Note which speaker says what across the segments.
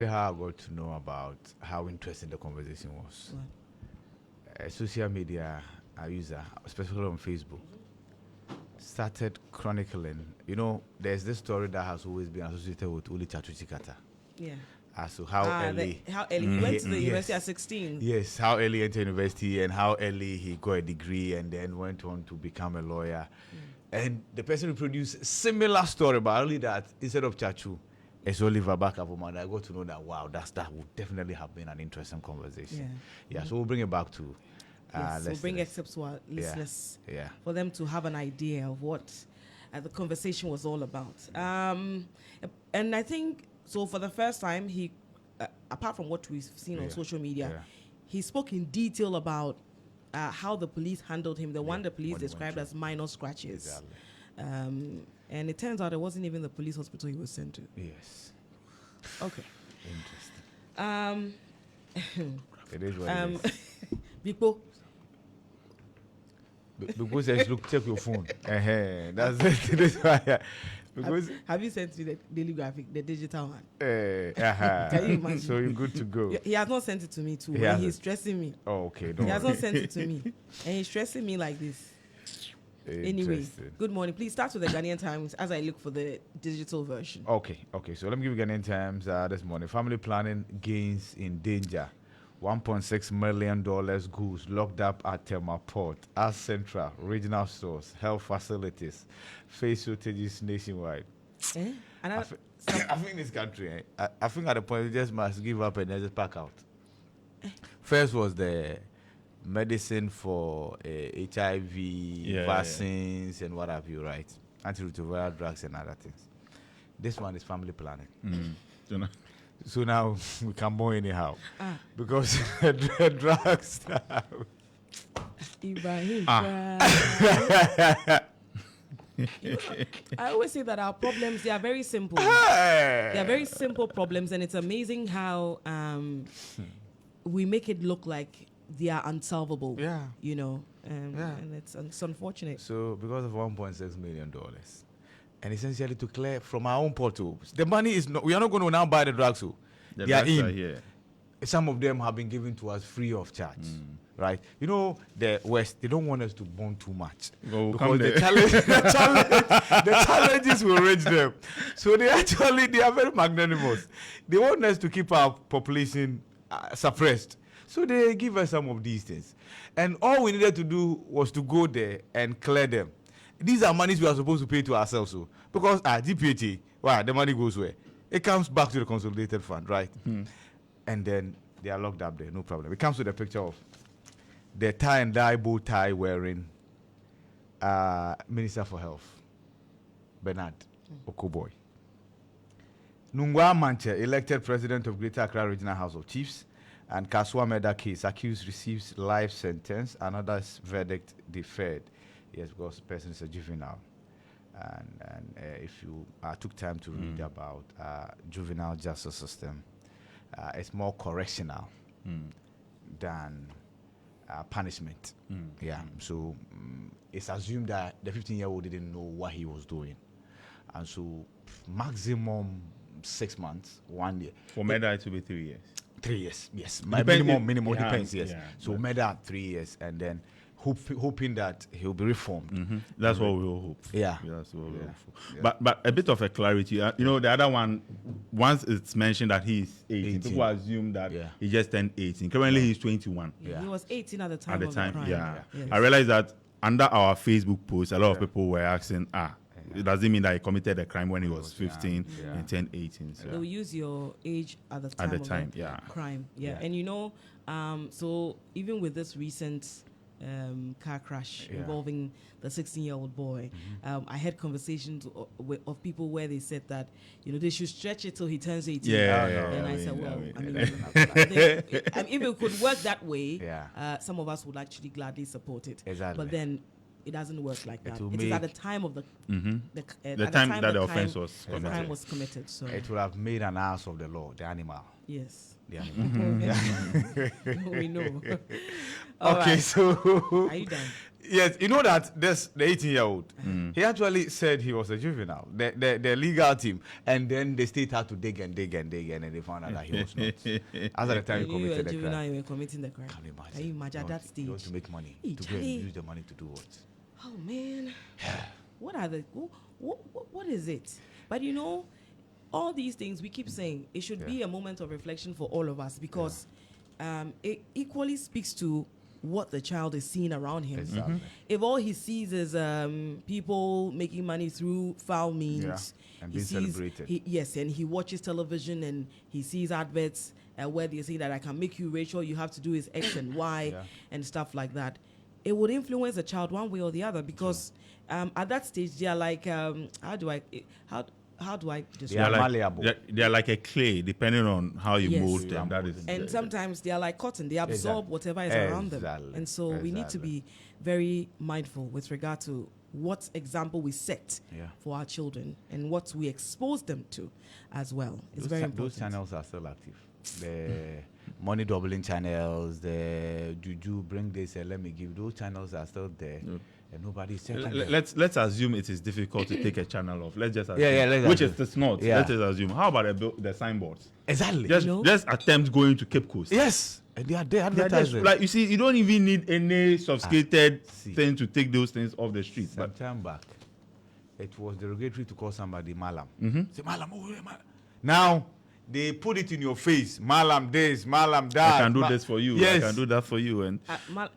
Speaker 1: How I got to know about how interesting the conversation was. A social media user, especially on Facebook, started chronicling. You know, there's this story that has always been associated with Uli Chatuchikata.
Speaker 2: Yeah.
Speaker 1: As to how early.
Speaker 2: How early he went to the university at 16.
Speaker 1: Yes, how early he entered university and how early he got a degree and then went on to become a lawyer. And the person reproduced a similar story, but only that instead of Chachu, it's Oliver Bakavuma. And I got to know that, wow, that would definitely have been an interesting conversation. Yeah, so we'll bring it back to
Speaker 2: yes, we'll bring excerpts to our listeners for them to have an idea of what the conversation was all about. And I think, so for the first time, he, apart from what we've seen on social media, he spoke in detail about how the police handled him, the one the police described as minor scratches. Exactly. And it turns out it wasn't even the police hospital he was sent to.
Speaker 1: Yes.
Speaker 2: Okay.
Speaker 1: Interesting. It is what it is.
Speaker 2: Biko.
Speaker 1: Because says, look, check your phone. That's it. It is why. Because
Speaker 2: have you sent me the Daily Graphic, the digital one?
Speaker 1: Can you imagine? So you're good to go.
Speaker 2: He has not sent it to me too. He's stressing me.
Speaker 1: Oh, okay.
Speaker 2: He has not sent it to me, and he's stressing me like this. Anyway, good morning. Please start with the Ghanaian Times as I look for the digital version.
Speaker 1: Okay. So let me give you Ghanaian Times this morning. Family planning gains in danger. $1.6 million goods locked up at Tema Port, as Central, regional stores, health facilities, face shortages nationwide. I think this country, I think at the point we just must give up and then just pack out. First was the medicine for HIV, vaccines, and what have you, right? Antiretroviral drugs and other things. This one is family planning. So now we can more anyhow. Because the drugs.
Speaker 2: Ibrahim. I always say that our problems, they are very simple. They are very simple problems, and it's amazing how we make it look like they are unsolvable. You know, and it's unfortunate.
Speaker 1: So because of $1.6 million. And essentially to clear from our own portals. The money is not, we are not going to now buy the drugs. So
Speaker 3: the drugs are here.
Speaker 1: Some of them have been given to us free of charge. Right? You know, the West, they don't want us to burn too much. Because the challenges will reach them. So they are very magnanimous. They want us to keep our population suppressed. So they give us some of these things. And all we needed to do was to go there and clear them. These are monies we are supposed to pay to ourselves. So, because GPAT, the money goes where? It comes back to the consolidated fund, right? And then they are locked up there, no problem. It comes with a picture of the tie and dye bow tie wearing Minister for Health, Bernard Okoboy. Nungwa Manche, elected president of Greater Accra Regional House of Chiefs, and Kaswa Meda case, accused receives life sentence, another's verdict deferred. Yes, because the person is a juvenile. And if you took time to read about juvenile justice system, it's more correctional than punishment. So it's assumed that the 15-year-old didn't know what he was doing. And so maximum 6 months, 1 year.
Speaker 3: For Meda, it will be 3 years.
Speaker 1: 3 years, yes. Minimum depends, yes.
Speaker 3: Yeah,
Speaker 1: so Meda 3 years, and then hoping that he'll be reformed.
Speaker 3: That's what we will hope. That's what we hope for. But a bit of a clarity. You know, the other one, once it's mentioned that he's 18. People assume that he just turned 18. Currently, he's 21.
Speaker 2: He was 18 at the time of the crime.
Speaker 3: Yes. I realized that under our Facebook post, a lot of people were asking, it doesn't mean that he committed a crime when he was 15 and turned 18. So.
Speaker 2: They'll use your age at the time of the crime. And you know, so even with this recent car crash involving the 16-year-old boy, I had conversations of people where they said that, you know, they should stretch it till he turns 18. And I said, well, I mean, if it could work that way, some of us would actually gladly support it.
Speaker 1: Exactly.
Speaker 2: But then it doesn't work like that. It is at the time of the
Speaker 3: time that the offense was committed.
Speaker 2: The crime was committed. So
Speaker 1: it would have made an ass of the law, the animal.
Speaker 2: Yes.
Speaker 1: The animal.
Speaker 2: We know.
Speaker 1: Okay, so
Speaker 2: are you done?
Speaker 1: Yes, you know that this the 18-year-old. He actually said he was a juvenile. The legal team, and then the state had to dig, and they found out that he was not. As at the time he committed the crime.
Speaker 2: You were committing the crime.
Speaker 1: Can you imagine?
Speaker 2: Can you imagine at that stage?
Speaker 1: You want to make money
Speaker 2: Hey,
Speaker 1: to go and use the money to do what?
Speaker 2: Oh man, what are the what is it? But you know, all these things we keep saying it should be a moment of reflection for all of us because it equally speaks to what the child is seeing around him.
Speaker 1: Exactly.
Speaker 2: If all he sees is people making money through foul means,
Speaker 1: and being celebrated.
Speaker 2: And he watches television and he sees adverts where they say that I can make you rich, all you have to do is X and Y and stuff like that. It would influence the child one way or the other because at that stage they are like, how do I describe?
Speaker 3: They are like a clay, depending on how you mold them. That is,
Speaker 2: and sometimes they are like cotton; they absorb whatever is around them. And so we need to be very mindful with regard to what example we set for our children and what we expose them to, as well. It's very important.
Speaker 1: Those channels are still active. The money doubling channels, the juju bring this, let me give. Those channels are still there. And nobody's checking them.
Speaker 3: Let's assume it is difficult to take a channel off. Let's just assume. Which is it's not. Let's just assume. How about the signboards?
Speaker 1: Exactly.
Speaker 3: Just attempt going to Cape Coast.
Speaker 1: Yes. And they are there advertising.
Speaker 3: Like you see, you don't even need any sophisticated thing to take those things off the street.
Speaker 1: Some time back, it was derogatory to call somebody Malam. Say Malam, Malam. Now they put it in your face. Malam this, Malam that.
Speaker 3: I can do this for you.
Speaker 1: Yes.
Speaker 3: I can do that for you. And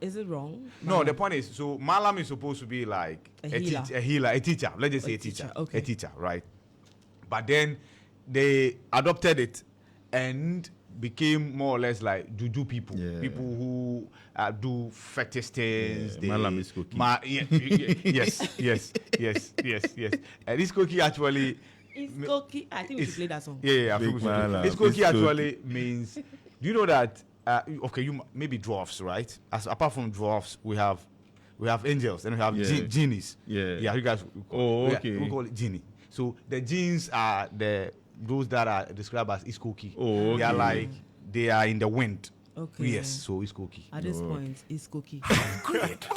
Speaker 2: is it wrong?
Speaker 1: No, the point is, so Malam is supposed to be like a healer, a teacher. Let's just say a teacher.
Speaker 2: Okay.
Speaker 1: A teacher, right? But then they adopted it and became more or less like juju people. People who do fetish things.
Speaker 3: Malam is cookie.
Speaker 1: Yes. And this cookie actually...
Speaker 2: Iskoki, I think we should play that song.
Speaker 1: Iskoki actually means, do you know that, you maybe dwarfs, right? Apart from dwarfs, we have angels and we have genies. You guys, we call it genie. So the genes are those that are described as Iskoki. They are like, they are in the wind.
Speaker 2: Okay.
Speaker 1: Yes, so Iskoki.
Speaker 2: At this point, Iskoki.
Speaker 4: Great.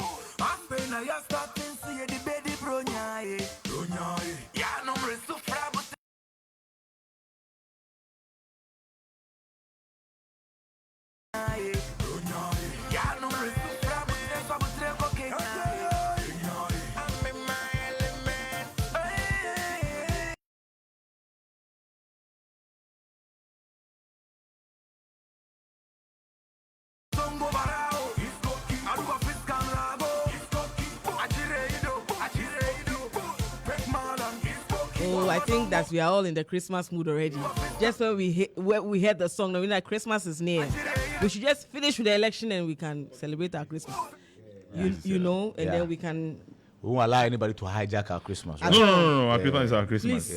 Speaker 2: I think that we are all in the Christmas mood already. Just when we heard the song, knowing that Christmas is near, we should just finish with the election and we can celebrate our Christmas. You know, and then we can.
Speaker 1: We won't allow anybody to hijack our Christmas. Right?
Speaker 3: No. Our Christmas is our Christmas.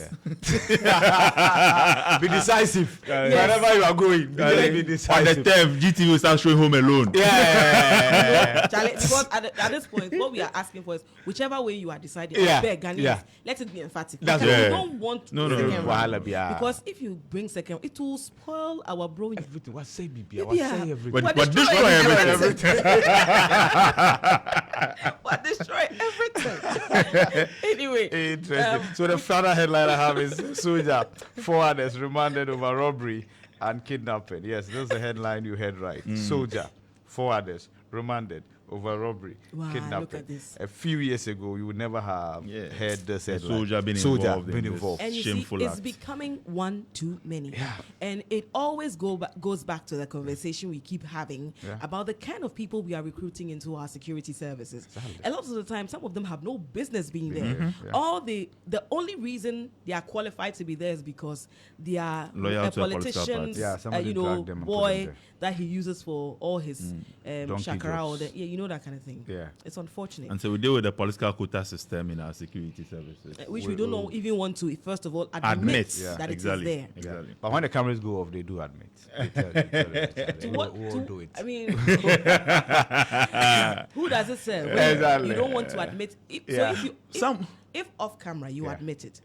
Speaker 1: Be decisive. Wherever you are going, be decisive.
Speaker 3: On the 10th, GT will start showing Home Alone.
Speaker 2: Charlie, because at this point, what we are asking for is whichever way you are deciding, let it be emphatic.
Speaker 1: That's
Speaker 2: we don't want second round. Because if you bring second, it will spoil our bro.
Speaker 1: Everything. What say BB? What say everything?
Speaker 3: What destroy everything?
Speaker 2: What destroy everything? Anyway,
Speaker 1: interesting. So the final headline I have is soldier 4 others remanded over robbery and kidnapping. Yes, that's the headline you heard right. Soldier 4 others remanded over robbery, kidnapping.
Speaker 2: Look at this.
Speaker 1: A few years ago, you would never have heard this headline.
Speaker 3: Soldier been involved.
Speaker 2: And you
Speaker 3: shameful
Speaker 2: see,
Speaker 3: act.
Speaker 2: it's becoming one too many. And it always goes back to the conversation we keep having about the kind of people we are recruiting into our security services. Exactly. A lot of the time, some of them have no business being there. The only reason they are qualified to be there is because they are a politician's boy that he uses for all his shakara or that kind of thing. It's unfortunate.
Speaker 3: And so we deal with the political quota system in our security services,
Speaker 2: which we don't even want to, first of all, admit that it is there.
Speaker 1: Exactly. But when the cameras go off, they do admit. They won't do it.
Speaker 2: I mean, who does it serve?
Speaker 1: Exactly.
Speaker 2: You don't want to admit. If off camera you admit it,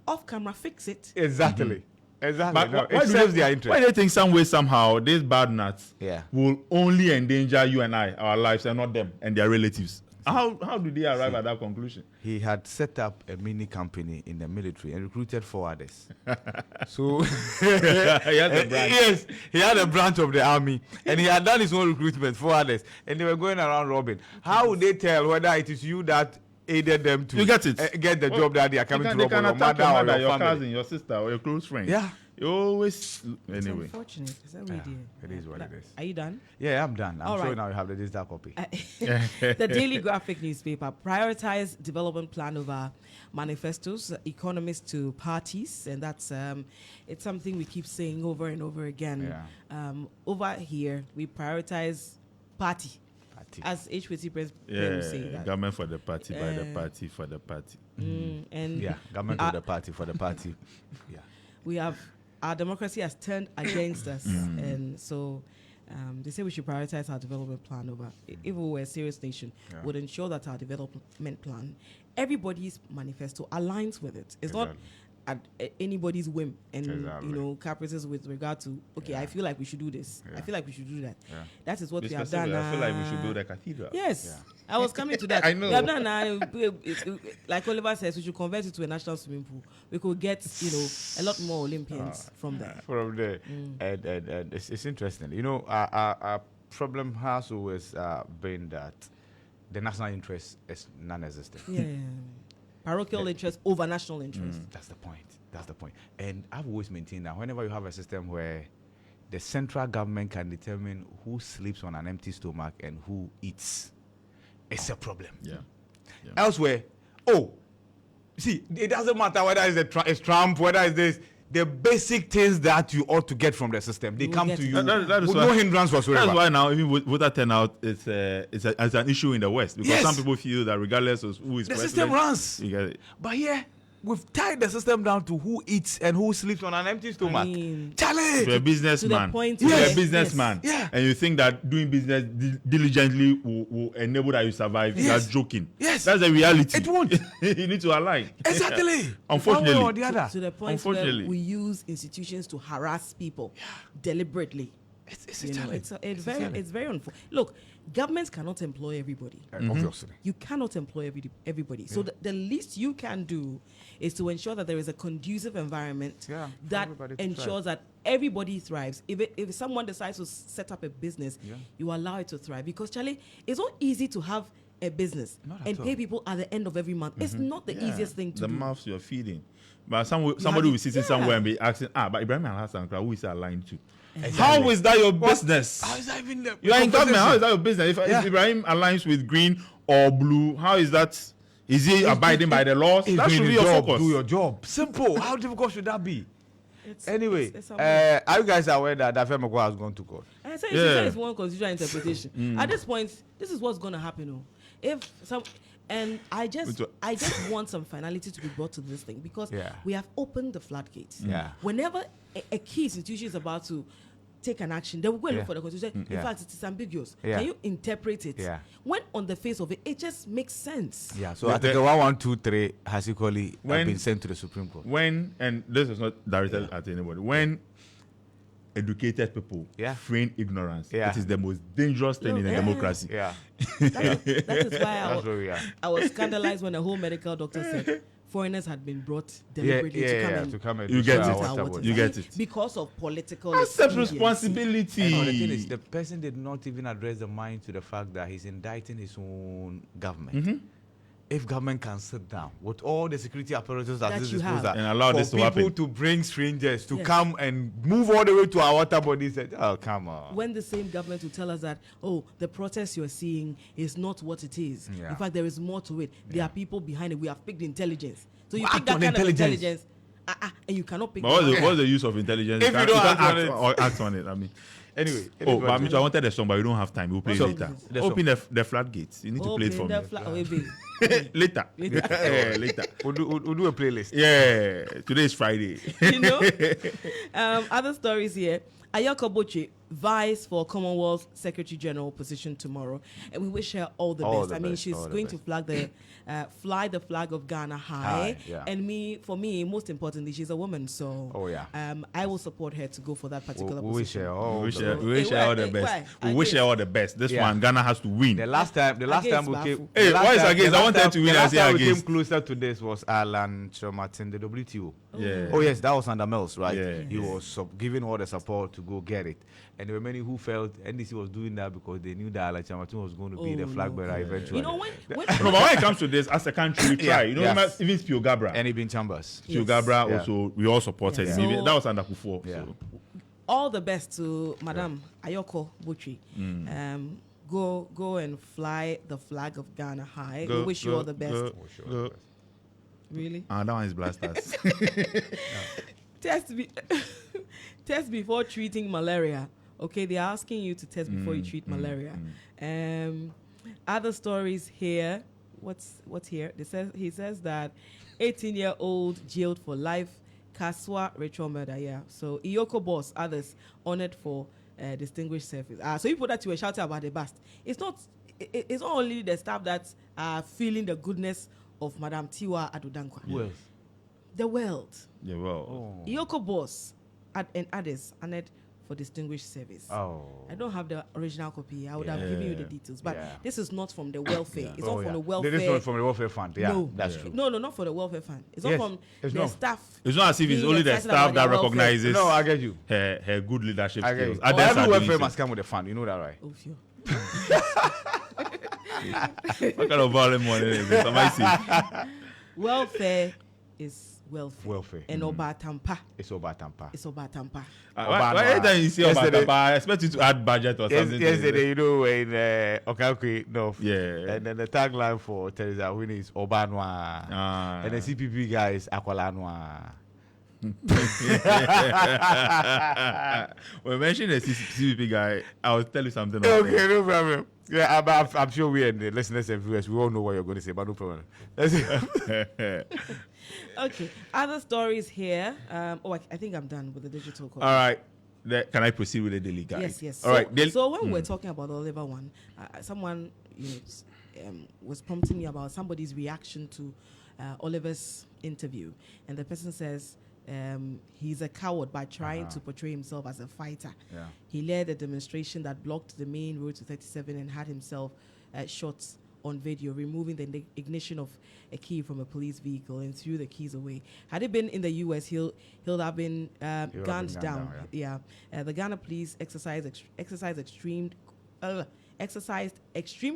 Speaker 2: off camera fix it.
Speaker 1: Exactly. Exactly.
Speaker 3: But
Speaker 1: it serves their interest.
Speaker 3: Why do you think some way, somehow, these bad nuts will only endanger you and I, our lives, and not them and their relatives? How did they arrive at that conclusion?
Speaker 1: He had set up a mini company in the military and recruited forwarders. So
Speaker 3: He had a branch.
Speaker 1: Yes, he had a branch of the army, and he had done his own recruitment forwarders, and they were going around robbing. How would they tell whether it is you that aided them to
Speaker 3: get it?
Speaker 1: Get the job that they are coming to rob,
Speaker 3: They
Speaker 1: or
Speaker 3: can
Speaker 1: your
Speaker 3: attack
Speaker 1: mother or
Speaker 3: your
Speaker 1: your family?
Speaker 3: cousin, your sister, or your close friend.
Speaker 1: Yeah.
Speaker 3: You always
Speaker 2: It's
Speaker 3: anyway.
Speaker 2: unfortunate. Is that what
Speaker 1: Yeah,
Speaker 2: it
Speaker 1: it is what it is.
Speaker 2: Are you done?
Speaker 1: Yeah, I'm done. I'm
Speaker 2: All
Speaker 1: sure
Speaker 2: right.
Speaker 1: now you have the digital copy.
Speaker 2: The Daily Graphic newspaper prioritized development plan over manifestos, economists to parties, and that's it's something we keep saying over and over again.
Speaker 1: Yeah.
Speaker 2: Over here, we prioritize party. As HPC president would say that.
Speaker 3: Government for the party, by the party, for the party.
Speaker 2: And
Speaker 1: Yeah, government for the party, for the party. Yeah.
Speaker 2: we have our democracy has turned against us, and so they say we should prioritize our development plan over. If we were a serious nation, would ensure that our development plan, everybody's manifesto aligns with it. It's not at anybody's whim and you know caprices with regard to I feel like we should do this. I feel like we should do that. That is what we have done.
Speaker 3: I feel like we should build a cathedral.
Speaker 2: Yes, I was coming to that.
Speaker 3: I know.
Speaker 2: We have done like Oliver says, we should convert it to a national swimming pool. We could get a lot more Olympians from there.
Speaker 1: From there, and it's interesting. You know, our problem has always been that the national interest is non-existent.
Speaker 2: Yeah. Parochial interest over national interest.
Speaker 1: That's the point. That's the point. And I've always maintained that whenever you have a system where the central government can determine who sleeps on an empty stomach and who eats, it's a problem.
Speaker 3: Yeah.
Speaker 1: Elsewhere, see, it doesn't matter whether it's Trump, whether it's this. The basic things that you ought to get from the system, they come to you
Speaker 3: That is
Speaker 1: with
Speaker 3: why,
Speaker 1: no hindrance whatsoever.
Speaker 3: That's why now even voter turnout is an issue in the West because some people feel that regardless of who is
Speaker 1: the
Speaker 3: president,
Speaker 1: system runs.
Speaker 3: you get it.
Speaker 1: But here, we've tied the system down to who eats and who sleeps on an empty stomach. Charlie!
Speaker 3: If you're a businessman,
Speaker 2: to the point
Speaker 3: if you're
Speaker 2: where-
Speaker 3: a businessman,
Speaker 1: Yes.
Speaker 3: and you think that doing business diligently will enable that you survive, you're joking.
Speaker 1: Yes.
Speaker 3: That's the reality.
Speaker 1: It won't.
Speaker 3: You need to align.
Speaker 1: Exactly.
Speaker 3: Unfortunately.
Speaker 1: One way or the other.
Speaker 2: To the point where
Speaker 3: Unfortunately.
Speaker 2: we use institutions to harass people deliberately.
Speaker 1: It's a
Speaker 2: You know,
Speaker 1: challenge.
Speaker 2: it's very unfortunate. Look, governments cannot employ everybody.
Speaker 1: Obviously.
Speaker 2: You cannot employ everybody. So the least you can do is to ensure that there is a conducive environment
Speaker 1: for
Speaker 2: that
Speaker 1: everybody to
Speaker 2: ensures that everybody thrives. If someone decides to set up a business, you allow it to thrive. Because, Charlie, it's not easy to have a business
Speaker 1: Not at
Speaker 2: and
Speaker 1: all.
Speaker 2: pay people at the end of every month. It's not the easiest thing to
Speaker 3: the
Speaker 2: do.
Speaker 3: mouths you're feeding. But somebody will sit somewhere and be asking, but Ibrahim Al-Hassan, who is that aligned to?
Speaker 1: Exactly.
Speaker 3: How is that your business?
Speaker 1: How is that even the
Speaker 3: You are in government. How is
Speaker 1: conversation?
Speaker 3: that your business? If Ibrahim aligns with green or blue, how is that? Is he abiding by the laws?
Speaker 1: He's
Speaker 3: That
Speaker 1: doing
Speaker 3: should be
Speaker 1: his
Speaker 3: your
Speaker 1: job,
Speaker 3: focus.
Speaker 1: do your job. Simple. How difficult should that be? Anyway,
Speaker 2: it's
Speaker 1: are you guys aware that Dafe Mekwa has gone to court?
Speaker 2: And I say
Speaker 3: Yeah.
Speaker 2: it's one constitutional interpretation. At this point, this is what's going to happen. I just want some finality to be brought to this thing because we have opened the floodgates.
Speaker 1: Yeah.
Speaker 2: Whenever a key institution is about to take an action, then we go and look for the constitution. In
Speaker 1: Yeah.
Speaker 2: fact, it is ambiguous.
Speaker 1: Yeah.
Speaker 2: Can you interpret it?
Speaker 1: Yeah.
Speaker 2: When on the face of it, it just makes sense.
Speaker 1: Yeah. So Article 1123 has equally been sent to the Supreme Court.
Speaker 3: When, and this is not directed at anybody, when educated people feign ignorance, it is the most dangerous thing in a democracy.
Speaker 1: Yeah.
Speaker 2: That is why
Speaker 1: That's where we are.
Speaker 2: I was scandalized when a whole medical doctor said foreigners had been brought deliberately
Speaker 1: to come and
Speaker 3: You get
Speaker 1: destroy
Speaker 3: it.
Speaker 1: our water
Speaker 3: You
Speaker 1: body.
Speaker 3: get it.
Speaker 2: because of political
Speaker 3: Accept
Speaker 2: expediency.
Speaker 3: responsibility.
Speaker 1: And the thing is, the person did not even address the mind to the fact that he's indicting his own government. If government can sit down with all the security apparatus at
Speaker 2: That
Speaker 1: this
Speaker 2: you have.
Speaker 1: disposal
Speaker 3: And allow this to happen.
Speaker 1: people to bring strangers to come and move all the way to our water bodies, oh come on.
Speaker 2: When the same government will tell us that, the protest you're seeing is not what it is.
Speaker 1: Yeah.
Speaker 2: In fact, there is more to it. There are people behind it. We have picked intelligence. So you
Speaker 1: Act
Speaker 2: pick that
Speaker 1: on
Speaker 2: kind
Speaker 1: intelligence.
Speaker 2: of intelligence, and you cannot pick.
Speaker 3: But
Speaker 2: it.
Speaker 3: what's the use of intelligence?
Speaker 1: If you don't act on
Speaker 3: act,
Speaker 1: it.
Speaker 3: or act on it. I mean,
Speaker 1: Anyway,
Speaker 3: but Mitch, I wanted the song, but we don't have time. We'll play
Speaker 2: So-
Speaker 3: later.
Speaker 2: the
Speaker 3: Open the floodgates. You need to play it for me. Later. Later.
Speaker 1: we'll do a playlist.
Speaker 3: Yeah. Today is Friday.
Speaker 2: You know, other stories here. Ayoko Boche vies for Commonwealth Secretary General position tomorrow, and we wish her all the best. I mean, she's going to fly the flag of Ghana high. And for me, most importantly, she's a woman, so I will support her to go for that particular position.
Speaker 3: We wish her all the best. We wish her all the best. This one, Ghana has to win.
Speaker 1: The last time we came.
Speaker 3: Hey, why is against? I wanted to win.
Speaker 1: The last time we came closer to this was Alan Chomatin, the WTO.
Speaker 3: Yeah.
Speaker 1: Oh yes, that was under Mills, right?
Speaker 3: Yeah.
Speaker 1: He was giving all the support to go get it, and there were many who felt NDC was doing that because they knew that Alan Chomatin was going to be the flag bearer eventually.
Speaker 2: You know when
Speaker 3: but when it comes to this, as a country, we try. You know, even Spio Gabra
Speaker 1: and Ibn Chambers.
Speaker 3: Spio Gabra also, we all supported him. So, that was under Kufo.
Speaker 1: Yeah.
Speaker 3: So.
Speaker 2: All the best to Madam Ayoko Butri. Go and fly the flag of Ghana high. We wish you all the best. Really?
Speaker 3: That one is blasters.
Speaker 2: Test before treating malaria. Okay, they're asking you to test before you treat malaria. Other stories here. What's here? He says that 18-year-old jailed for life. Kaswa ritual murder. Yeah. So Iyoko boss, others honored for distinguished service. So people that you were shouting about the bust. It's not only the staff that are feeling the goodness of Madam Tiwa Adudankwa.
Speaker 1: Yes.
Speaker 2: The world.
Speaker 3: Yeah, well.
Speaker 2: Iyoko boss and others honored for distinguished service. I don't have the original copy. I would have given you the details. But this is not from the welfare. It's not from the welfare.
Speaker 1: This is not from the welfare fund. Yeah, no, that's true.
Speaker 2: No, not for the welfare fund. It's not from the staff.
Speaker 3: It's not as if it's only the staff that recognizes
Speaker 1: I get you.
Speaker 3: Her good leadership skills.
Speaker 1: Every welfare must come with a fund. You know that, right?
Speaker 2: Oh, sure.
Speaker 3: What kind of volume money is this? Somebody say.
Speaker 2: Welfare is welfare. And Obatampa.
Speaker 1: It's Obatampa.
Speaker 3: Every time you say Obatampa, I expect you to add budget or something.
Speaker 1: Yesterday, you know, in okay, no.
Speaker 3: Yeah.
Speaker 1: And then the tagline for Teresa Winnie is Obanwa. And the CPP guy is Aqualanwa.
Speaker 3: When you mention the CPP guy, I'll tell you something.
Speaker 1: Okay, no problem. Yeah, I'm sure we and the listeners and viewers, we all know what you're going to say, but no problem.
Speaker 2: Okay, other stories here. I think I'm done with the digital copy.
Speaker 3: All right. Can I proceed with the daily guide?
Speaker 2: Yes.
Speaker 3: All right.
Speaker 2: So when we're talking about the Oliver one, someone was prompting me about somebody's reaction to Oliver's interview, and the person says he's a coward by trying to portray himself as a fighter.
Speaker 1: Yeah.
Speaker 2: He led a demonstration that blocked the main road to 37 and had himself shot on video, removing the ignition of a key from a police vehicle and threw the keys away. Had it been in the U.S., he'll have been gunned down. The Ghana police exercised extreme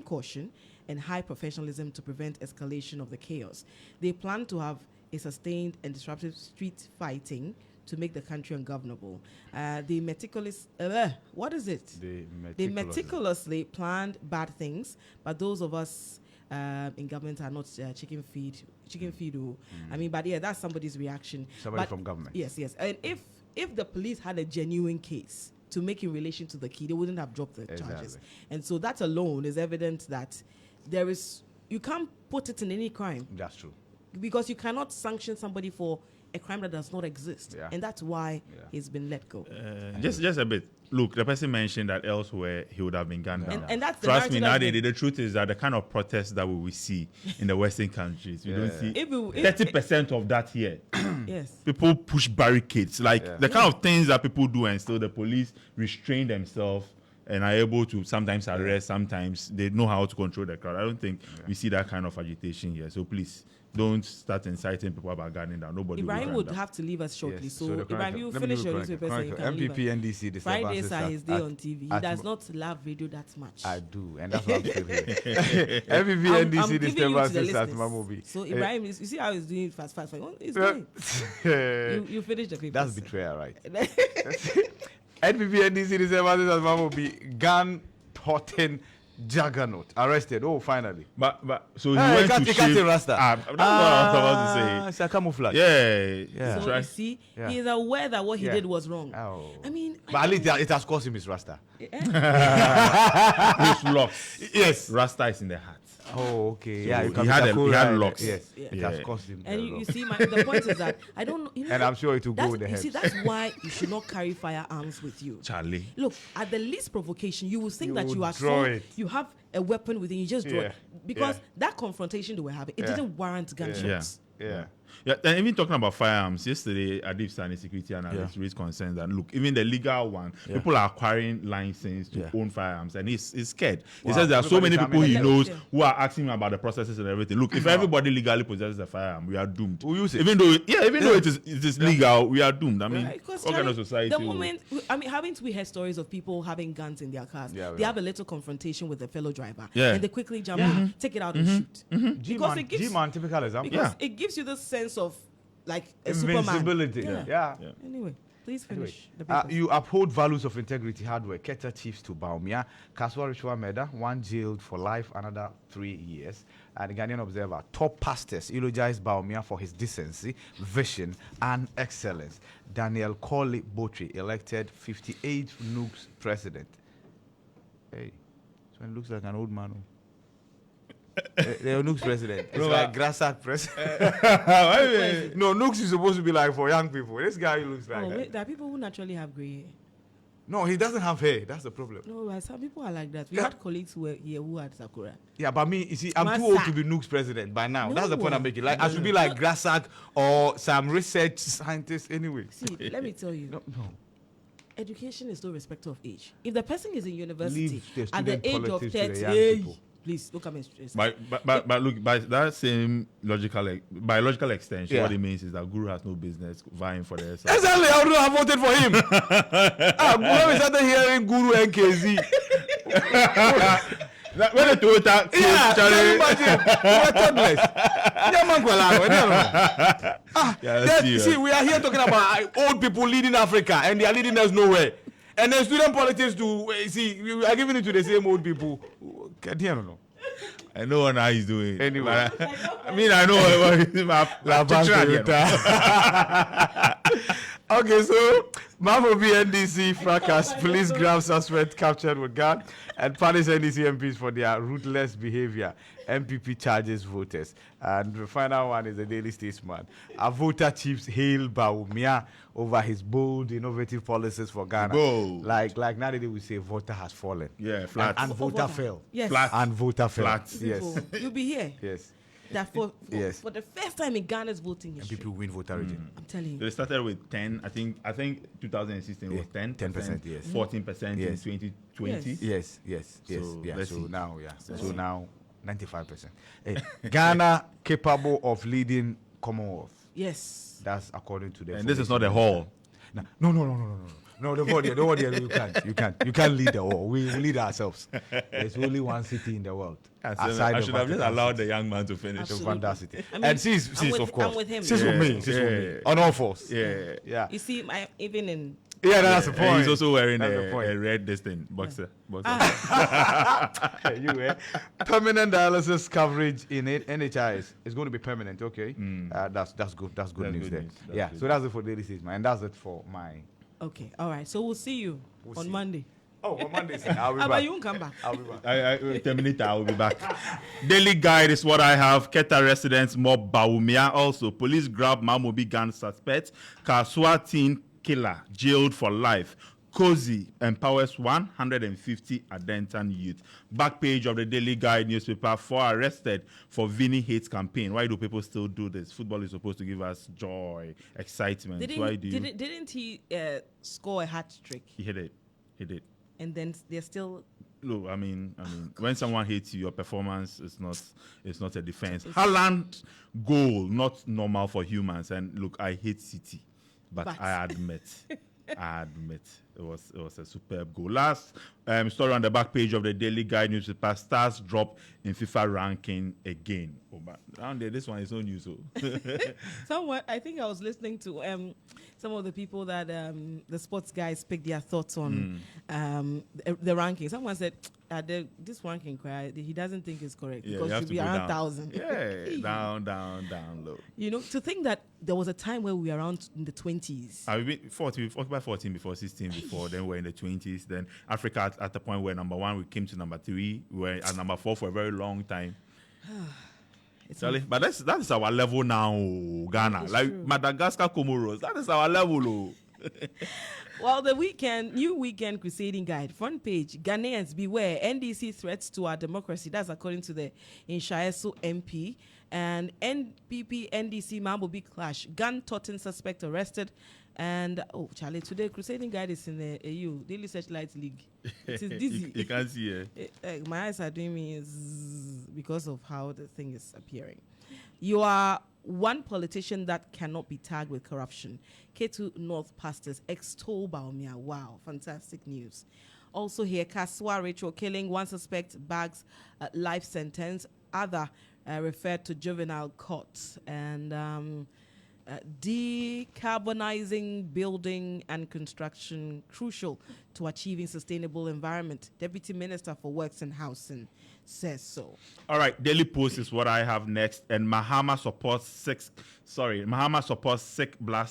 Speaker 2: caution and high professionalism to prevent escalation of the chaos. They plan to have a sustained and disruptive street fighting to make the country ungovernable. They meticulously planned bad things, but those of us in government are not chicken feed. I mean, but that's somebody's reaction.
Speaker 1: Somebody from government.
Speaker 2: Yes. And if the police had a genuine case to make in relation to the key, they wouldn't have dropped the charges. And so that alone is evidence that you can't put it in any crime.
Speaker 1: That's true.
Speaker 2: Because you cannot sanction somebody for a crime that does not exist. And that's why he's been let go.
Speaker 3: Just a bit. Look, the person mentioned that elsewhere he would have been gunned down.
Speaker 2: And that's
Speaker 3: Trust me, nowadays, the truth is that the kind of protests that we will see in the Western countries, we don't see 30% of that here.
Speaker 2: Yes.
Speaker 3: People push barricades. The kind of things that people do, and still the police restrain themselves and are able to sometimes arrest, sometimes they know how to control the crowd. I don't think we see that kind of agitation here. So please, don't start inciting people about gunning down. Nobody
Speaker 2: Ibrahim would have to leave us shortly. Yes. So Ibrahim, you finish your newspaper so you can
Speaker 1: MPP NDC.
Speaker 2: Fridays are his day on TV. He does not love radio that much.
Speaker 1: I do, and that's what I'm still here. MPP NDC disturbances at Mamobi.
Speaker 2: So Ibrahim, you see how he's doing fast. He's going. You finish the paper.
Speaker 1: That's betrayal, right? NPP NDC disturbances at Mamobi. Gun potting juggernaut arrested. Oh, finally.
Speaker 3: But so he went to
Speaker 1: shave. Rasta.
Speaker 3: That's what I was about to say.
Speaker 1: It's a camouflage.
Speaker 3: Yeah.
Speaker 2: So you see, he's aware that what he did was wrong.
Speaker 1: Oh.
Speaker 2: I mean,
Speaker 1: but at least it has cost him his Rasta.
Speaker 3: His locks.
Speaker 1: Yes.
Speaker 3: Rasta is in the hat.
Speaker 1: Oh, okay.
Speaker 3: So
Speaker 1: yeah,
Speaker 3: he had locks.
Speaker 1: Yes. It has cost him.
Speaker 2: And you see, the point is that I don't know. You know,
Speaker 1: and I'm sure it will go with the head.
Speaker 2: You see, that's why you should not carry firearms with you.
Speaker 3: Charlie.
Speaker 2: Look, at the least provocation, you will think that you are you have a weapon within you, just draw it. Because that confrontation they were having, it didn't warrant gunshots.
Speaker 3: Yeah, and even talking about firearms, yesterday, Adib Sani, security analyst, raised concerns that, look, even the legal one, people are acquiring license to own firearms, and he's scared. He says there are so many people he knows who are asking him about the processes and everything. Look, if everybody legally possesses a firearm, we are doomed.
Speaker 1: We'll use it.
Speaker 3: Even though it is legal, we are doomed. I mean,
Speaker 2: what
Speaker 3: kind of society?
Speaker 2: The moment, haven't we heard stories of people having guns in their cars? They have a little confrontation with a fellow driver, and they quickly jump in, take it out and shoot.
Speaker 1: Because it gives G-Man, typical example.
Speaker 2: Because it gives you the sense of like a
Speaker 1: invincibility.
Speaker 2: Superman. Anyway, please finish.
Speaker 1: You uphold values of integrity, hard work. Keta chiefs to Baumia. Kaswa Rishwa Meda, one jailed for life, another 3 years. And the Ghanaian Observer, top pastors eulogized Baumia for his decency, vision, and excellence. Daniel Corley Botry elected 58th Nooks president. Hey, so it looks like an old man. The Nooks president. It's like Grassack president. No, Nooks is supposed to be like for young people. This guy looks like.
Speaker 2: Wait, there are people who naturally have grey hair.
Speaker 1: No, he doesn't have hair. That's the problem.
Speaker 2: No, but some people are like that. We had colleagues who were here who had Sakura.
Speaker 1: Yeah, but me, you see, I'm too old to be Nooks president by now. That's the point I'm making. Like, I should be like Grassack or some research scientist anyway.
Speaker 2: See, let me tell you. No. Education is no respect of age. If the person is in university at the age of 30, please look at me straight.
Speaker 3: But look, by that same biological extension, what it means is that Guru has no business vying for the SR.
Speaker 1: Exactly, I would have voted for him. Guru is started hearing Guru and KZ.
Speaker 3: When the Toyota,
Speaker 1: imagine. See, we are here talking about old people leading Africa, and they are leading us nowhere. And then student politics we are giving it to the same old people. I don't know.
Speaker 3: I know what he's doing.
Speaker 1: Anyway.
Speaker 3: I know what
Speaker 1: Okay, so Mambo BNDC fracas, police grab suspect captured with gun, and punish NDC MPs for their ruthless behavior. MPP charges voters. And the final one is the Daily Statesman. A voter chiefs hail Baumia over his bold, innovative policies for Ghana.
Speaker 3: Bold.
Speaker 1: Like nowadays we say voter has fallen.
Speaker 3: Yeah, flat.
Speaker 1: And voter fell.
Speaker 2: Yes.
Speaker 3: Flat.
Speaker 1: And voter fell.
Speaker 3: Flat.
Speaker 1: Yes.
Speaker 2: You'll be here.
Speaker 1: Yes.
Speaker 2: That for the first time in Ghana's voting history.
Speaker 1: And people win voter region.
Speaker 2: I'm telling you.
Speaker 3: So they started with 10. I think 2016 was 10.
Speaker 1: 10%, yes.
Speaker 3: 14% in 2020.
Speaker 1: Yes.
Speaker 3: So
Speaker 1: now, So now 95%. Hey, Ghana capable of leading Commonwealth.
Speaker 2: Yes.
Speaker 1: That's according to the.
Speaker 3: And this is not a hall.
Speaker 1: No. No, don't worry, you can't lead the hall. We lead ourselves. There's only one city in the world.
Speaker 3: I should have just allowed the young man to finish.
Speaker 1: Vanda City. And she's of course.
Speaker 2: I'm with him.
Speaker 1: She's with me. On all fours.
Speaker 3: Yeah.
Speaker 2: You see, even in.
Speaker 1: Yeah, that's the point.
Speaker 3: And he's also wearing a red boxer.
Speaker 1: Permanent dialysis coverage in NHIS is going to be permanent. Okay, that's good. That's good news there. So that's it for Daily Statesman, and that's it for my.
Speaker 2: Okay, all right. So we'll see you on Monday.
Speaker 1: Oh, on Monday. I'll be back.
Speaker 2: But you won't come back.
Speaker 1: I'll be back.
Speaker 3: Terminator, I will be back. Daily Guide is what I have. Keta residents mob Baumia. Also, police grab Mamobi gun suspect. Kaswa teen killer jailed for life. Cozy empowers 150 Adentan youth. Back page of the Daily Guide newspaper. 4 arrested for Vinny hate campaign. Why do people still do this? Football is supposed to give us joy, excitement.
Speaker 2: Didn't he score a hat trick?
Speaker 3: He hit it.
Speaker 2: And then they're still.
Speaker 3: Look, I mean, when someone hates you, your performance is not a defense. Haaland goal, not normal for humans. And look, I hate City, but I admit. It was a superb goal. Last story on the back page of the Daily Guide newspaper: Stars drop in FIFA ranking again. Oh, but down there, this one is no news.
Speaker 2: I think I was listening to some of the people that the sports guys picked their thoughts on the ranking. Someone said, this one can cry. He doesn't think it's correct
Speaker 3: Yeah,
Speaker 2: because it should be around 1,000.
Speaker 3: Yeah, down low.
Speaker 2: You know, to think that there was a time where we were around in the 20s.
Speaker 3: We've been 14, occupied 14 before, 16 before, then we're in the 20s. Then Africa at the point where number 1, we came to number 3. We were at number 4 for a very long time. Charlie, but that is our level now, Ghana. Like true. Madagascar, Comoros, that is our level.
Speaker 2: Well, new weekend crusading guide, front page, Ghanaians beware, NDC threats to our democracy. That's according to the Inshaeso MP. And NPP, NDC, Mambo big clash. Gun-toting suspect arrested. And, Charlie, today crusading guide is in the AU, Daily Searchlight League. It is dizzy.
Speaker 3: You can't see it.
Speaker 2: My eyes are doing me because of how the thing is appearing. You are one politician that cannot be tagged with corruption. K2 North pastors extol Baumia. Wow, fantastic news. Also here, Kaswa ritual killing. One suspect bags life sentence. Other referred to juvenile court. And decarbonizing building and construction crucial to achieving sustainable environment. Deputy Minister for Works and Housing says so. All
Speaker 3: right, Daily Post is what I have next, and Mahama supports six Black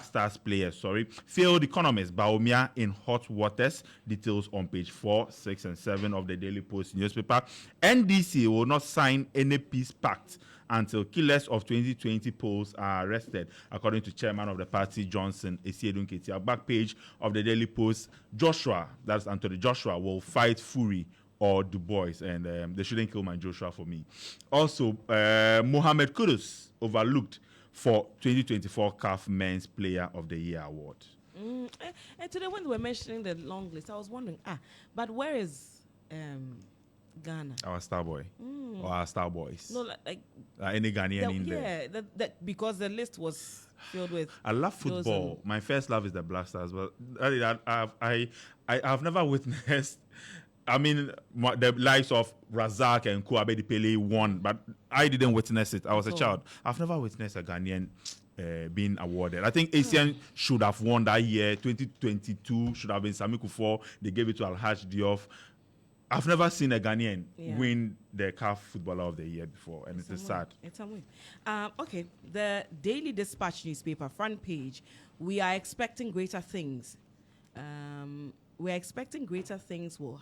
Speaker 3: Stars players, failed economists, Baumia in hot waters. Details on page 4, 6, and 7 of the Daily Post newspaper. NDC will not sign any peace pact until killers of 2020 polls are arrested, according to chairman of the party, Johnson Esiedun Ketia. Back page of the Daily Post, Joshua, that's Anthony Joshua, will fight Fury or Du Bois, and they shouldn't kill my Joshua for me. Also, Mohamed Kudus overlooked for 2024 CAF Men's Player of the Year award.
Speaker 2: And today when we were mentioning the long list, I was wondering, but where is Ghana?
Speaker 3: Our star boy or our star boys?
Speaker 2: No, like
Speaker 3: any Ghanaian in there.
Speaker 2: Yeah, that because the list was filled with.
Speaker 3: I love football. My first love is the Black Stars, but I've never witnessed. I mean, the likes of Razak and Kouabedi Pele won, but I didn't witness it. I was a child. I've never witnessed a Ghanaian being awarded. I think ASEAN should have won that year. 2022 should have been Sami Kufuor. They gave it to Alhaj Diop. I've never seen a Ghanaian win the CAF Footballer of the Year before, and it's sad.
Speaker 2: It's a win. Okay, the Daily Dispatch newspaper, front page. We are expecting greater things. We're expecting greater things will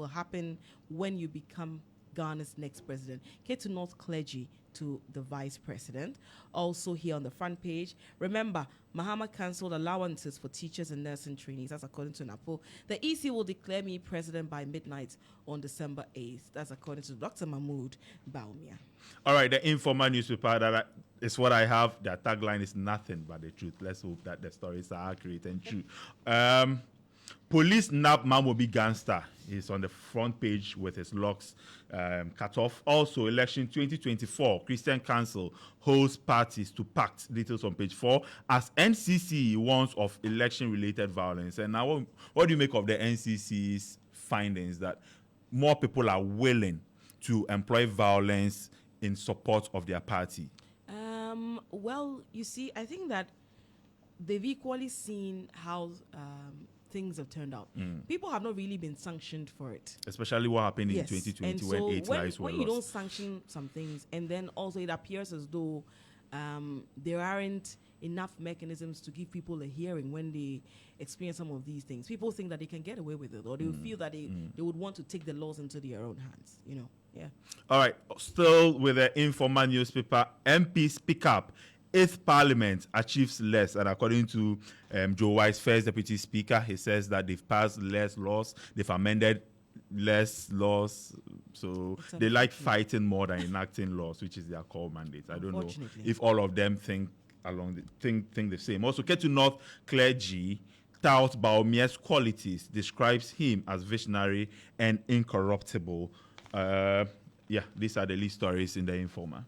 Speaker 2: happen when you become Ghana's next president. K2 North clergy to the vice president. Also here on the front page, remember, Mahama cancelled allowances for teachers and nursing trainees. That's according to NAPO. The EC will declare me president by midnight on December 8th. That's according to Dr. Mahmoud Baumia.
Speaker 3: All right, the Informer newspaper, that is what I have. Their tagline is nothing but the truth. Let's hope that the stories are accurate and true. Police nab Mamobi gangster. He's on the front page with his locks cut off. Also, election 2024, Christian Council holds parties to pact. Details on page 4. As NCC warns of election-related violence. And now, what do you make of the NCC's findings that more people are willing to employ violence in support of their party?
Speaker 2: Well, you see, I think that they've equally seen how things have turned out. People have not really been sanctioned for it.
Speaker 3: Especially what happened in 2020 when 8 lives were lost.
Speaker 2: When you don't sanction some things, and then also it appears as though there aren't enough mechanisms to give people a hearing when they experience some of these things. People think that they can get away with it, or they would feel that they would want to take the laws into their own hands, Yeah. All
Speaker 3: right. Still with the Informal newspaper, MP speak up. 8th Parliament achieves less, and according to Joe Wise, first Deputy Speaker, he says that they've passed less laws, they've amended less laws, so they like fighting more than enacting laws, which is their core mandate. I don't know if all of them think the same. Also, K2 North clergy tout Baumia's qualities, describes him as visionary and incorruptible. These are the lead stories in the Informer.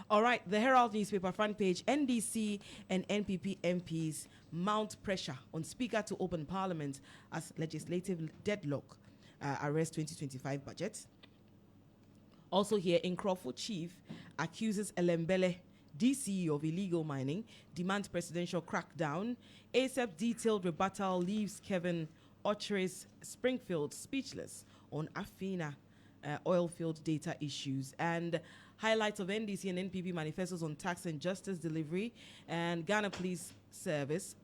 Speaker 2: All right, the Herald newspaper front page, NDC and NPP MPs mount pressure on Speaker to open Parliament as legislative deadlock arrests 2025 budget. Also here, Nkrofo chief accuses Elembele, DCE of illegal mining, demands presidential crackdown. ASAP detailed rebuttal leaves Kevin Ocheres Springfield speechless on Afina oil field data issues, and highlights of NDC and NPP manifestos on tax and justice delivery, and Ghana Police Service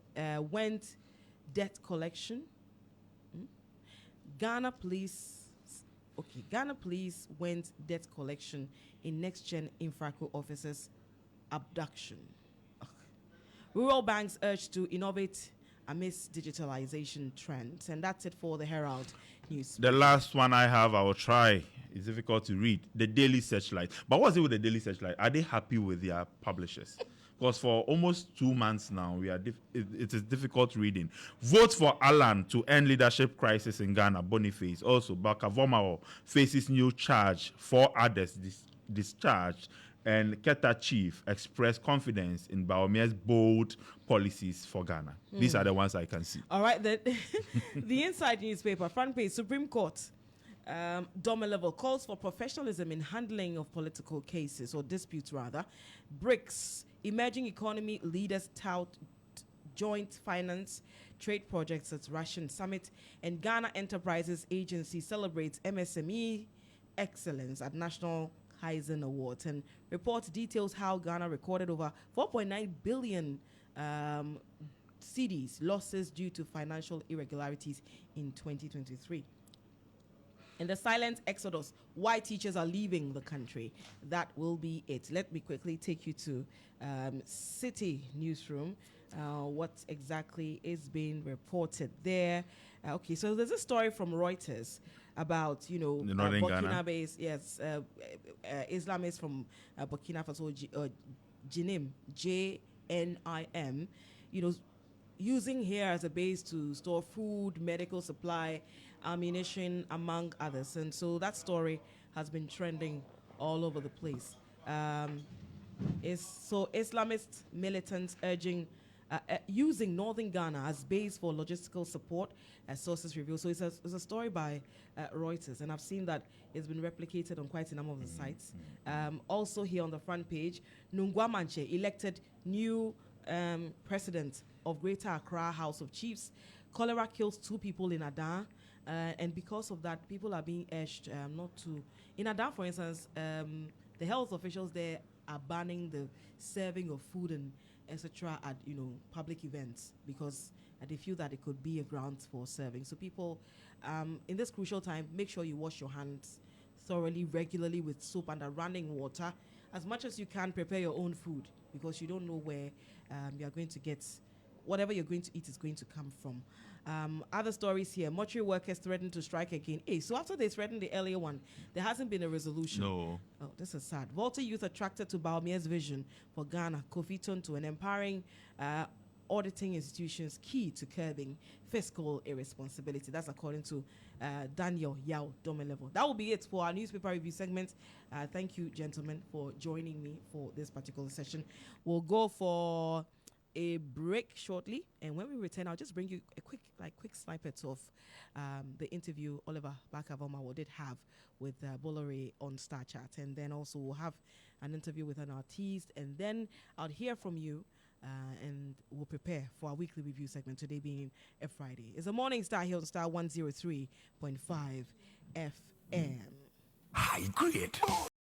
Speaker 2: went debt collection. Ghana Police went debt collection in next gen infraco officers abduction. Ugh. Rural banks urged to innovate amidst digitalization trends. And that's it for the Herald News.
Speaker 3: The last one I have, I will try. It's difficult to read. The Daily Searchlight. But what's it with the Daily Searchlight? Are they happy with their publishers? Because for almost 2 months now, it is difficult reading. Vote for Alan to end leadership crisis in Ghana. Boniface. Also, Bakavomao faces new charge. 4 others discharged. And Keta Chief expressed confidence in Baomia's bold policies for Ghana. These are the ones I can see.
Speaker 2: All right, the Inside newspaper, front page, Supreme Court, Doma level calls for professionalism in handling of political cases, or disputes rather. BRICS, emerging economy leaders tout joint finance trade projects at Russian summit, and Ghana Enterprises Agency celebrates MSME excellence at National Kaizen Awards, and reports details how Ghana recorded over 4.9 billion cedis losses due to financial irregularities in 2023. And the silent exodus, why teachers are leaving the country. That will be it. Let me quickly take you to City Newsroom. What exactly is being reported there? Okay, so there's a story from Reuters about, Burkina Faso, yes, Islamists from Burkina Faso, JNIM, J-N-I-M, using here as a base to store food, medical supply, ammunition, among others. And so that story has been trending all over the place. Islamist militants using northern Ghana as base for logistical support, as sources reveal. So it's a story by Reuters, and I've seen that it's been replicated on quite a number of the sites. Also here on the front page, Nungwa Manche elected new president of Greater Accra House of Chiefs. Cholera kills 2 people in Adan, and because of that, people are being urged not to. In Adan, for instance, the health officials there are banning the serving of food and etc. at public events because they feel that it could be a ground for serving. So people, in this crucial time, make sure you wash your hands thoroughly, regularly with soap and running water. As much as you can, prepare your own food because you don't know where you are going to get whatever you're going to eat is going to come from. Other stories here. Mortuary workers threatened to strike again. So after they threatened the earlier one, there hasn't been a resolution.
Speaker 3: No.
Speaker 2: Oh, this is sad. Volta youth attracted to Baumia's vision for Ghana. Kofi Tonto, an empowering auditing institutions key to curbing fiscal irresponsibility. That's according to Daniel Yao Domelevo. That will be it for our newspaper review segment. Thank you, gentlemen, for joining me for this particular session. We'll go for a break shortly, and when we return, I'll just bring you a quick snippet of the interview Oliver Bakavomawo did have with Bolore on Star Chat, and then also we'll have an interview with an artiste, and then I'll hear from you, and we'll prepare for our weekly review segment, today being a Friday. It's a Morning Star here on Star 103.5 FM.
Speaker 4: High grade.